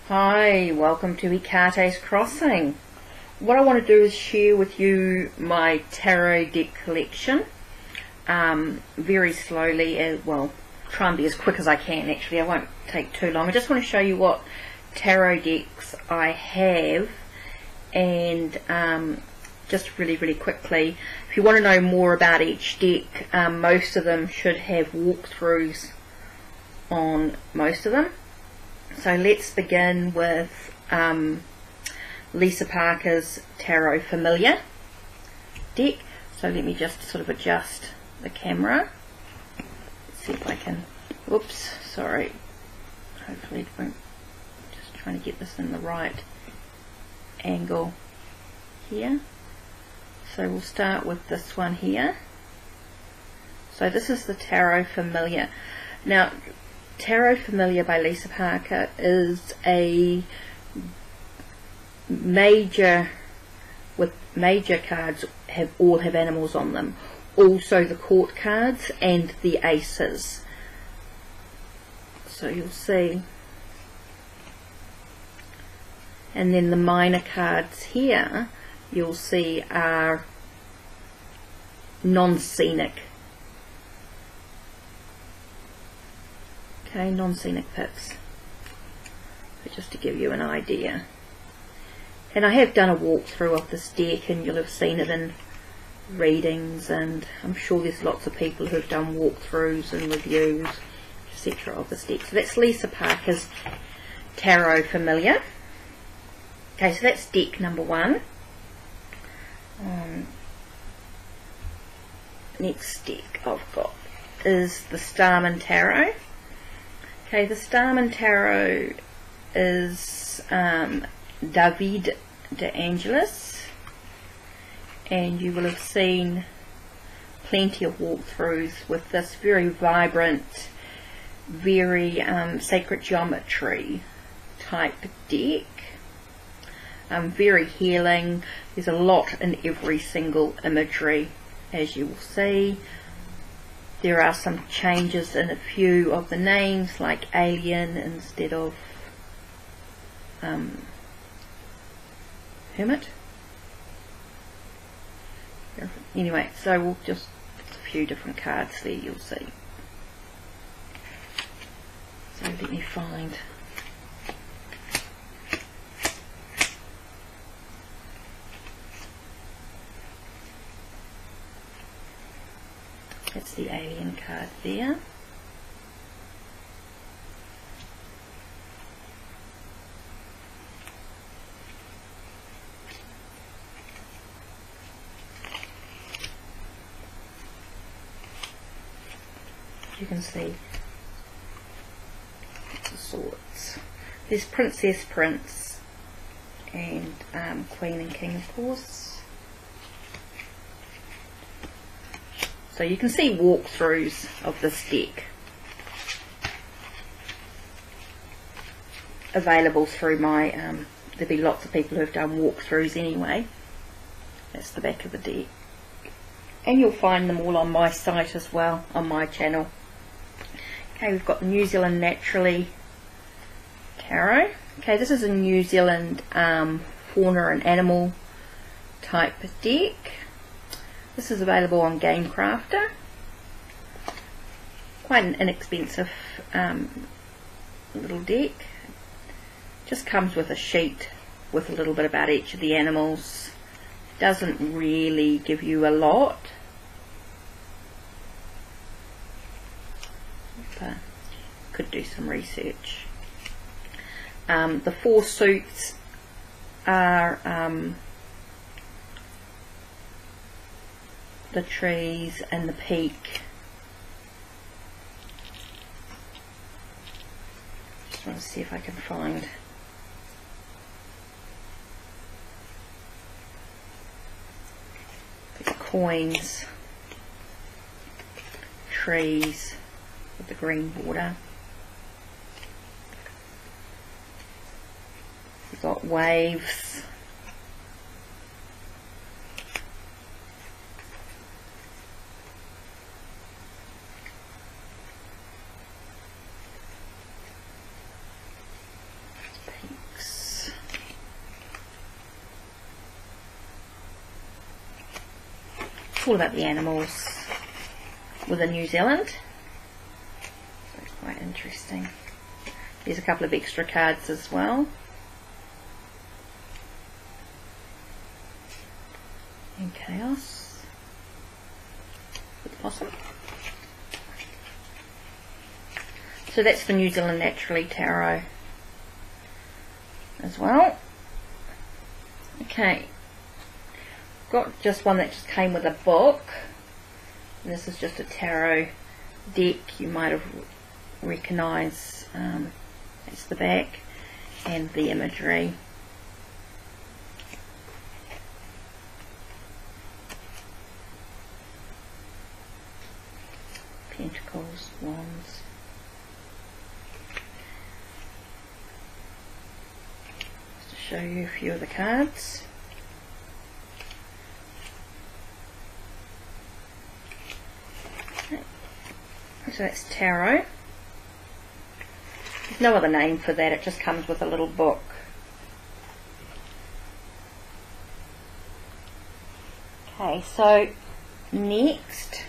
Hi, welcome to Ikate's Crossing. What I want to do is share with you my tarot deck collection. Very slowly, well, try and be as quick as I can actually, I won't take too long. I just want to show you what tarot decks I have, and just really quickly, if you want to know more about each deck, most of them should have walkthroughs on most of them. So let's begin with Lisa Parker's Tarot Familiar deck. So let me just sort of adjust the camera. Let's see if I can, whoops, sorry, hopefully it won't, just trying to get this in the right angle here. So we'll start with this one here. So this is the Tarot Familiar. Now, Tarot Familiar by Lisa Parker is a major cards all have animals on them. Also the court cards and the aces. So you'll see. And then the minor cards here you'll see are non-scenic. Okay, non-scenic pips, so just to give you an idea. And I have done a walkthrough of this deck, and you'll have seen it in readings, and I'm sure there's lots of people who've done walkthroughs and reviews, etc. of this deck. So that's Lisa Parker's Tarot Familiar. Okay, so that's deck number one. Next deck I've got is the Starman Tarot. Okay, the Starman Tarot is David de Angelis, and you will have seen plenty of walkthroughs with this very vibrant, very sacred geometry type deck. Very healing. There's a lot in every single imagery, as you will see. There are some changes in a few of the names, like alien instead of hermit. Anyway, so we'll just, a few different cards there you'll see. So let me find. That's the alien card there. You can see the swords. There's Princess, Prince, and Queen and King, of course. So you can see walkthroughs of this deck available through my, there'll be lots of people who have done walkthroughs anyway. That's the back of the deck. And you'll find them all on my site as well, on my channel. Okay, we've got New Zealand Naturally Tarot. Okay, this is a New Zealand fauna and animal type deck. This is available on Game Crafter. Quite an inexpensive little deck. Just comes with a sheet with a little bit about each of the animals. Doesn't really give you a lot, but could do some research. The four suits are the trees and the peak. Just want to see if I can find the coins, trees with the green border. We've got waves. Peak. all about the animals within New Zealand. So it's quite interesting. There's a couple of extra cards as well. And Chaos. Awesome. So that's the New Zealand Naturally Tarot as well. Okay. Got just one that just came with a book. And this is just a tarot deck. You might have recognised. That's the back and the imagery. Pentacles, Wands. Just to show you a few of the cards. Okay. So that's tarot. There's no other name for that, it just comes with a little book. Okay, so next,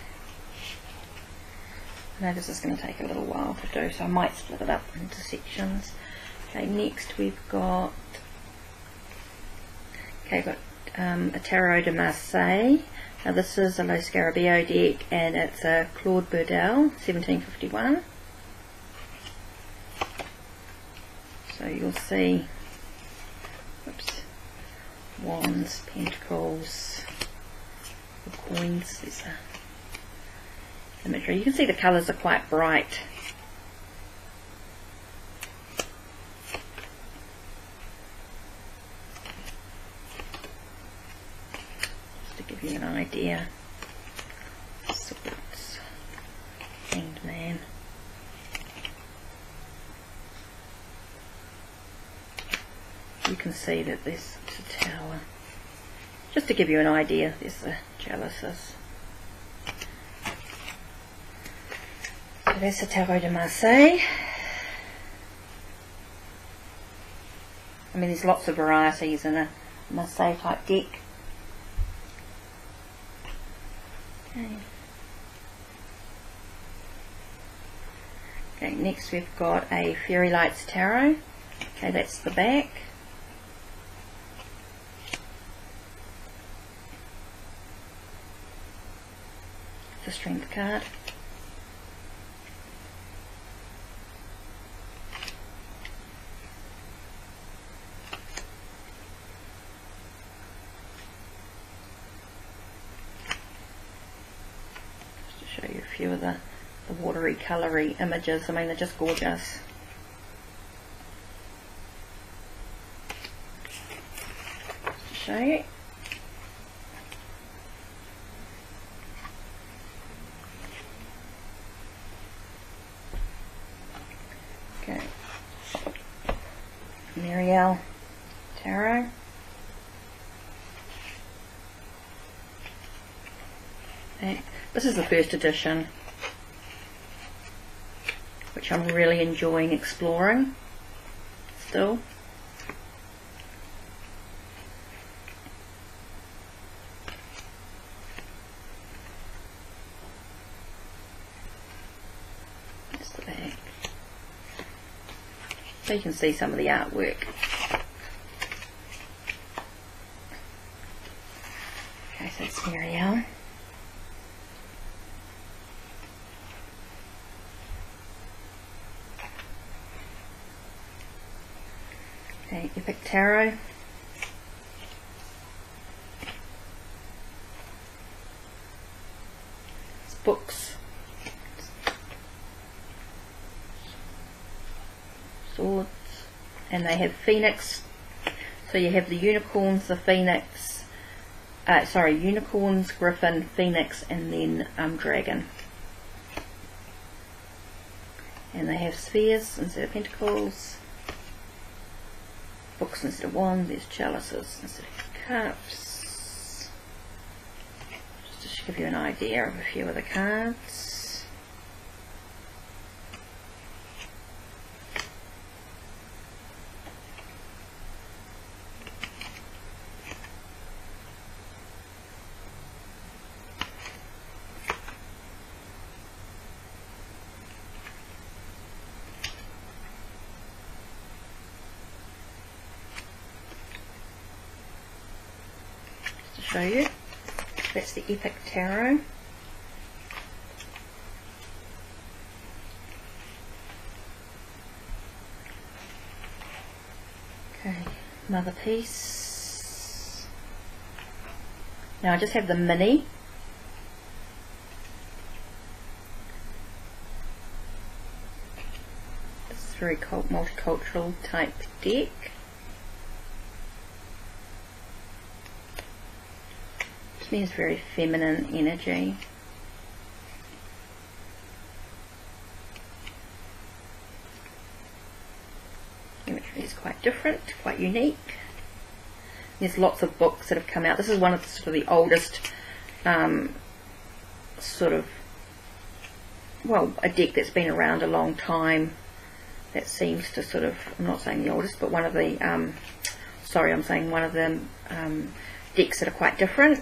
I know this is going to take a little while to do, so I might split it up into sections. Okay, next we've got, a Tarot de Marseille. Now this is a Lo Scarabeo deck, and it's a Claude Burdel, 1751. So you'll see, oops, Wands, Pentacles, the coins. There's a imagery. You can see the colours are quite bright. Just to give you an idea. Swords, Hanged Man. You can see that there's a tower. Just to give you an idea, there's the chalices. So that's the Tarot de Marseille. I mean, there's lots of varieties in a Marseille type deck. Okay. Okay, next we've got a Fairy Lights Tarot. Okay, that's the back. The Strength card. Just to show you a few of the watery, coloury images. I mean, they're just gorgeous. Just to show you. Okay, Marielle Tarot. This is the first edition, which I'm really enjoying exploring still. That's the back. So you can see some of the artwork. Okay, so it's Marielle. Okay, Epic Tarot. It's books. Swords. And they have Phoenix. So you have the unicorns, the Phoenix, unicorns, Griffin, Phoenix, and then dragon. And they have spheres instead of pentacles. Books instead of wands, there's chalices instead of cups. Just to give you an idea of a few of the cards. show you. That's the Epic Tarot. Okay, another piece. Now I just have the mini. It's a very multicultural type deck. To me, it's very feminine energy. Imagery is quite different, quite unique. There's lots of books that have come out. This is one of the, sort of the oldest sort of, well, a deck that's been around a long time, that seems to sort of, I'm not saying the oldest, but one of the sorry, I'm saying one of the decks that are quite different.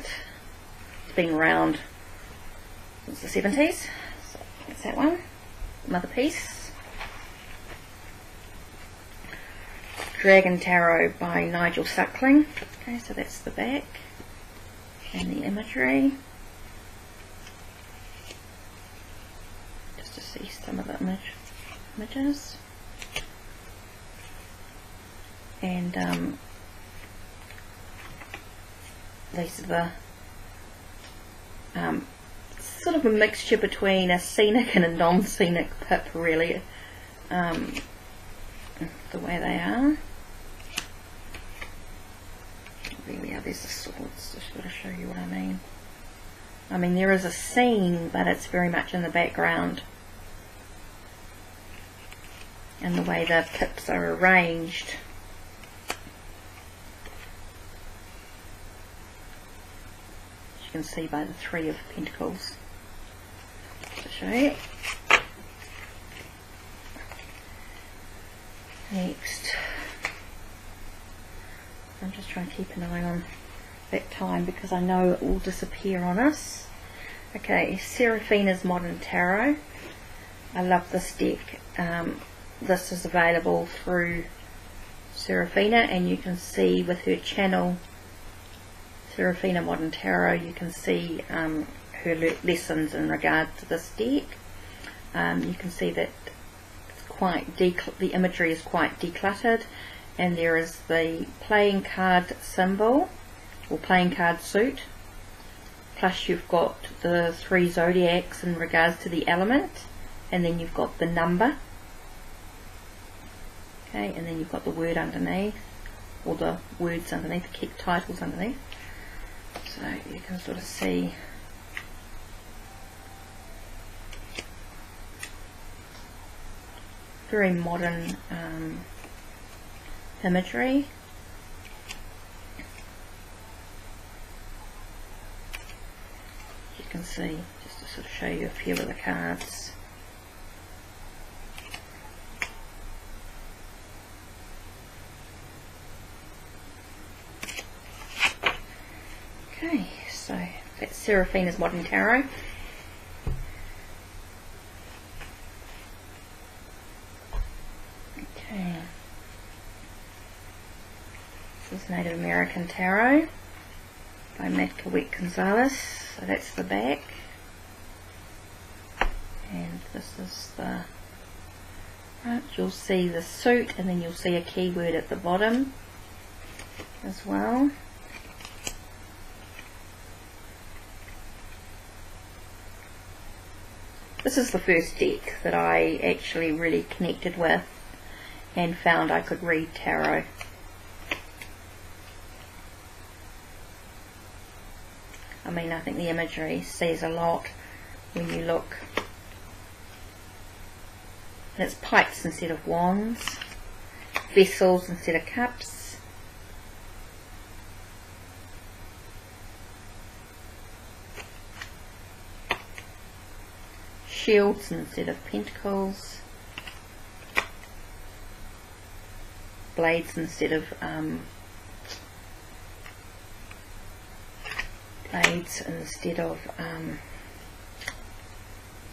It's been around since the 70s. So that's that one. Another piece. Dragon Tarot by Nigel Suckling. Okay, so that's the back and the imagery. Just to see some of the images. And these are the sort of a mixture between a scenic and a non-scenic pip, really, the way they are. There we are, there's the swords, just got to show you what I mean. I mean, there is a scene, but it's very much in the background. And the way the pips are arranged. As you can see by the Three of Pentacles. To show you. Next. I'm just trying to keep an eye on that time because I know it will disappear on us. Okay, Seraphina's Modern Tarot. I love this deck. This is available through Seraphina, and you can see with her channel, Seraphina Modern Tarot, you can see her lessons in regard to this deck. You can see that it's quite the imagery is quite decluttered. And there is the playing card symbol, or playing card suit, plus you've got the 3 zodiacs in regards to the element, and then you've got the number, okay, and then you've got the word underneath, or the words underneath, the titles underneath, so you can sort of see very modern imagery. You can see, just to sort of show you a few of the cards. Okay, so that's Seraphina's Modern Tarot. Okay. This is Native American Tarot by Matt Gonzalez. So that's the back, and this is the front. You'll see the suit, and then you'll see a keyword at the bottom as well. This is the first deck that I actually really connected with and found I could read tarot. I mean, I think the imagery says a lot when you look. And it's pipes instead of wands, vessels instead of cups, shields instead of pentacles, blades instead of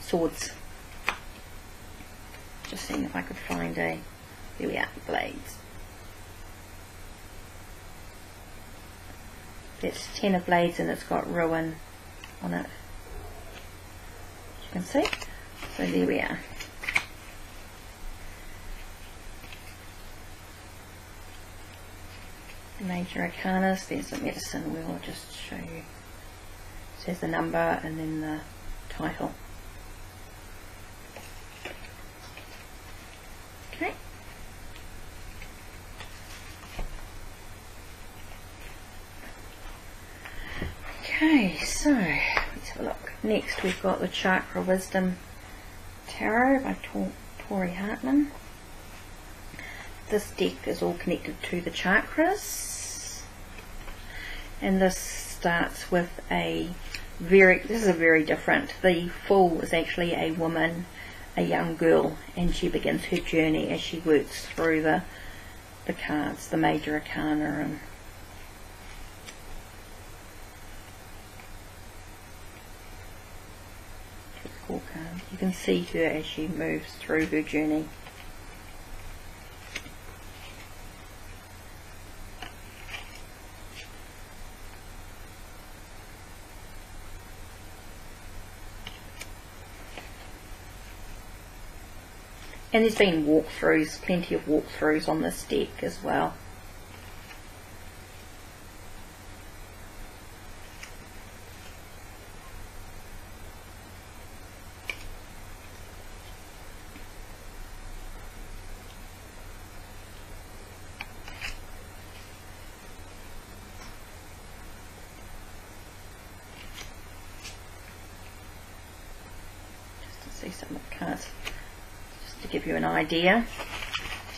swords. Just seeing if I could find a, here we are, blades. That's 10 of blades and it's got ruin on it. You can see. So there we are. Major arcanas, there's the medicine wheel, I'll just show you. It says the number and then the title. Okay. Okay, so let's have a look. Next we've got the Chakra Wisdom Tarot by Tori Hartman. This deck is all connected to the chakras, and this starts with this is a very different, the Fool is actually a woman, a young girl, and she begins her journey as she works through the cards, the Major Arcana, and you can see her as she moves through her journey. And there's been walkthroughs, plenty of walkthroughs on this deck as well. Just to see some of the cards, to give you an idea.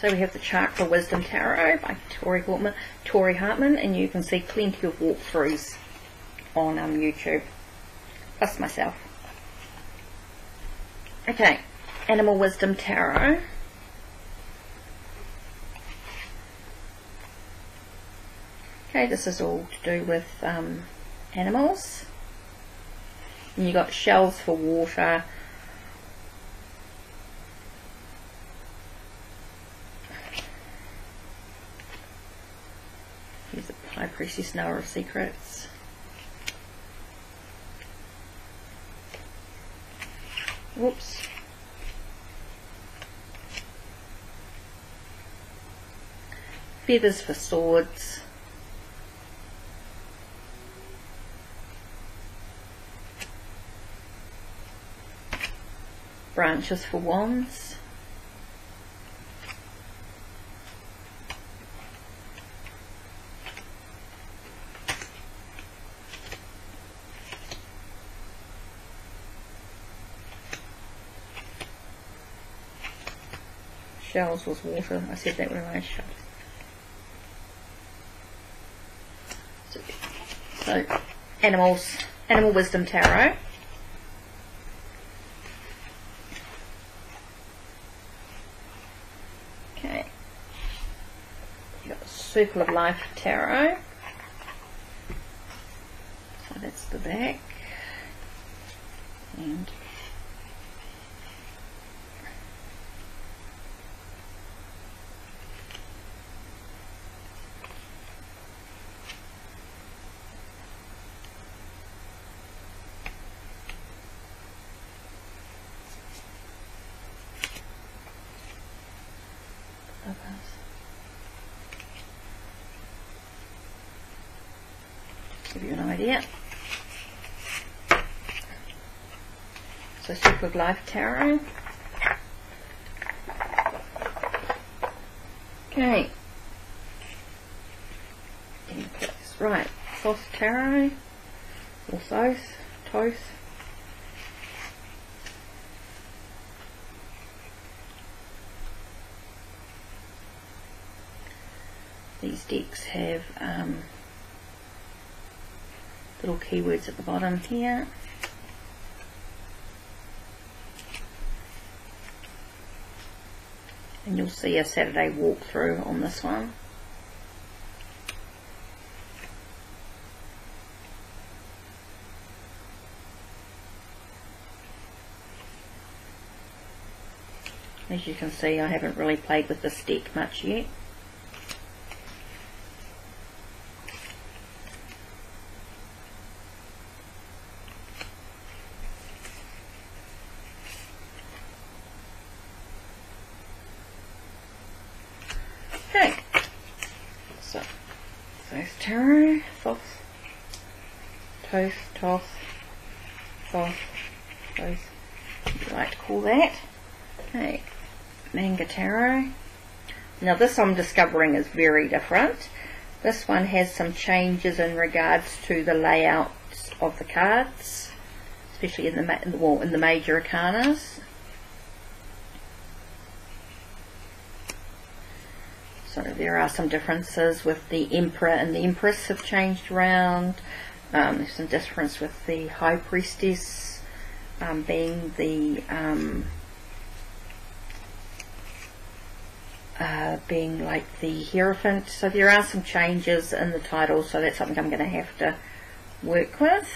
So we have the Chakra Wisdom Tarot by Tori Hartman, and you can see plenty of walkthroughs on YouTube, plus myself. Okay, Animal Wisdom Tarot. Okay, this is all to do with animals. And you got shells for water, here's the High Priestess, Knower of Secrets. Whoops. Feathers for swords. Branches for wands. Shells was water. I said that when I shut. So, Animal Wisdom Tarot. Okay. You got Circle of Life Tarot. So that's the back. And give you an idea. So Circle of Life Tarot. Okay. Right, Thoth Tarot, or Thoth. These decks have little keywords at the bottom here. And you'll see a Saturday walkthrough on this one. As you can see, I haven't really played with this deck much yet. Those tarot, toss, toss, toss, those, you like to call that. Okay, manga tarot. Now this I'm discovering is very different. This one has some changes in regards to the layouts of the cards, especially in the major arcanas. So there are some differences with the Emperor and the Empress have changed around. There's some difference with the High Priestess being the being like the Hierophant. So there are some changes in the title, so that's something I'm going to have to work with.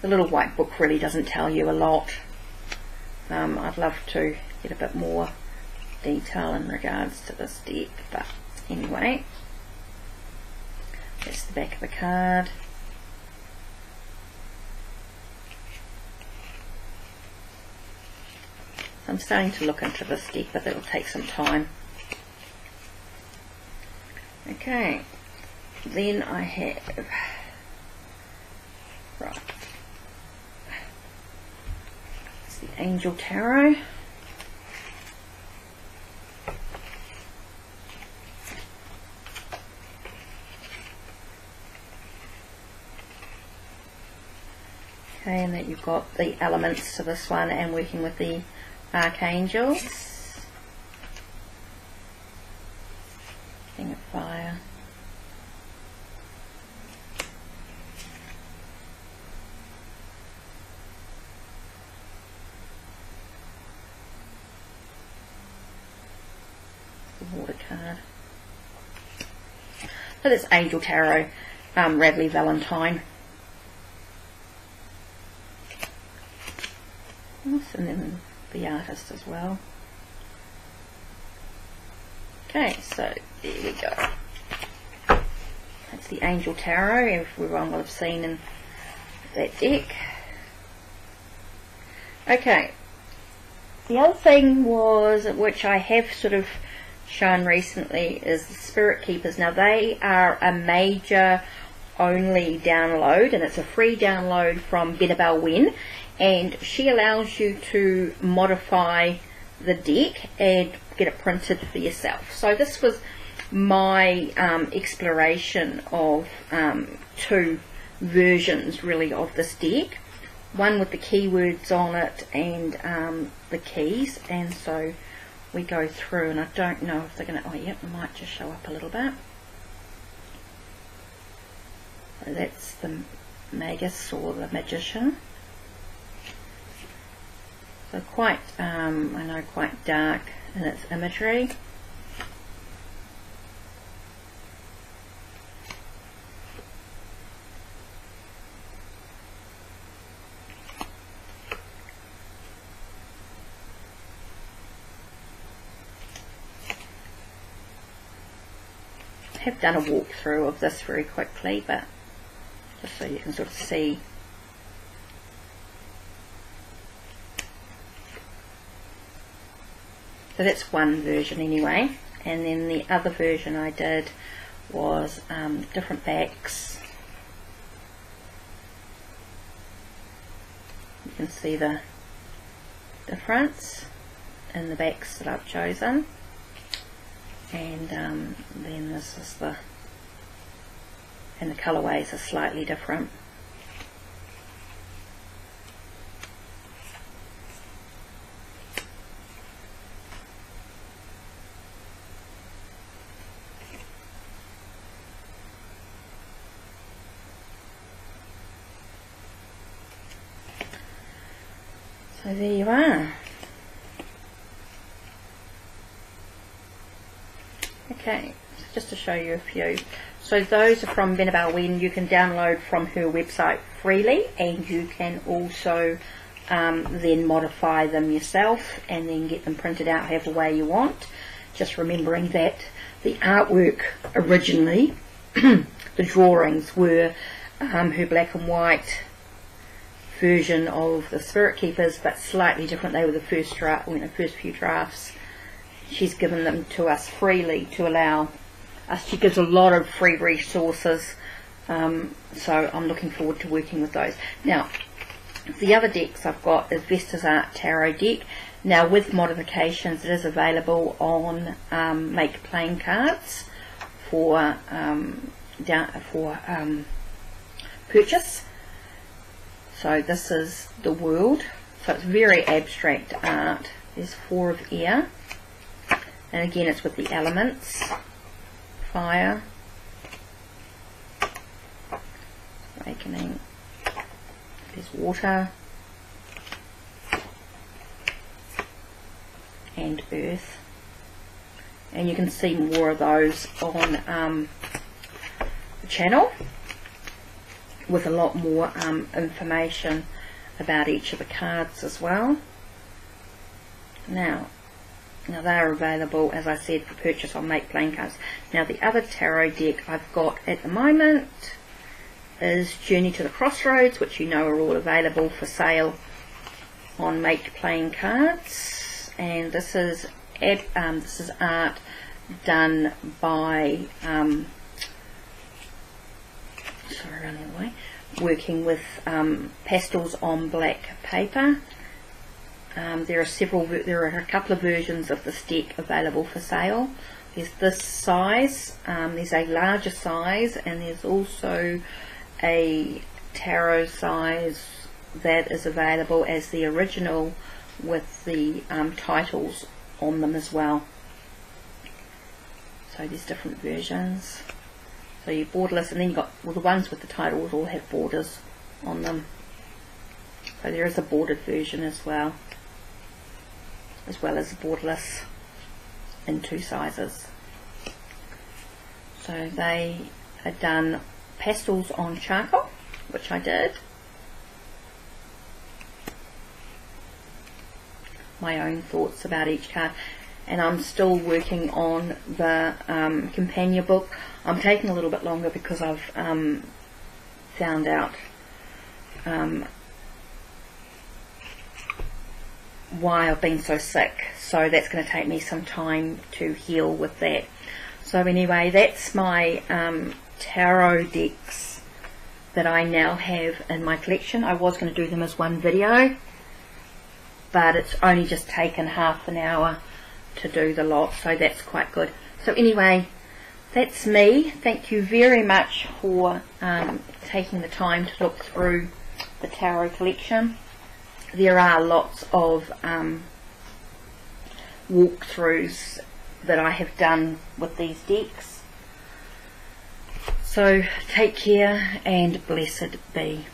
The little white book really doesn't tell you a lot. I'd love to get a bit more detail in regards to this deck, but anyway, that's the back of the card. I'm starting to look into this deck, but that will take some time. Okay, then I have, right, it's the Angel Tarot. Okay, and that you've got the elements to this one and working with the archangels. King of Fire. The Water card. So that's Angel Tarot, Radley Valentine. And then the artist as well. Okay, so there we go. That's the Angel Tarot, everyone will have seen in that deck. Okay, the other thing was, which I have sort of shown recently, is the Spirit Keepers. Now they are a major only download, and it's a free download from Benabel Wen, and she allows you to modify the deck and get it printed for yourself. So this was my exploration of two versions really of this deck, one with the keywords on it and the keys, and so we go through, and I don't know if they're going to, oh yep, it might just show up a little bit. So that's the Magus or the Magician. So quite, I know, quite dark in its imagery. I have done a walkthrough of this very quickly, but just so you can sort of see. So that's one version anyway, and then the other version I did was different backs. You can see the difference in the backs that I've chosen, and then this is the, and the colourways are slightly different. So there you are. Okay, so just to show you a few. So those are from Benabel Wen. You can download from her website freely, and you can also then modify them yourself and then get them printed out however way you want. Just remembering that the artwork originally, the drawings were her black and white version of the Spirit Keepers, but slightly different. They were the first draft, first few drafts, she's given them to us freely to allow us. She gives a lot of free resources, so I'm looking forward to working with those. Now, the other decks I've got is Vesta's Art Tarot deck. Now, with modifications, it is available on Make Playing Cards for purchase. So this is the world. So it's very abstract art. There's 4 of air, and again it's with the elements: fire, awakening. There's water and earth, and you can see more of those on the channel with a lot more information about each of the cards as well. Now they are available, as I said, for purchase on Make Playing Cards. Now, the other tarot deck I've got at the moment is Journey to the Crossroads, which you know are all available for sale on Make Playing Cards, and this is art done by working with pastels on black paper. There are a couple of versions of this deck available for sale. There's this size, there's a larger size, and there's also a tarot size that is available as the original with the titles on them as well. So there's different versions. So you're borderless, and then you've got, well, the ones with the titles all have borders on them. So there is a bordered version as well as a borderless in 2 sizes. So they are done pastels on charcoal, which I did. My own thoughts about each card, and I'm still working on the companion book. I'm taking a little bit longer because I've found out why I've been so sick, so that's going to take me some time to heal with that. So anyway, that's my tarot decks that I now have in my collection. I was going to do them as one video, but it's only just taken half an hour to do the lot, so that's quite good. So anyway, that's me. Thank you very much for taking the time to look through the tarot collection. There are lots of walkthroughs that I have done with these decks. So take care and blessed be.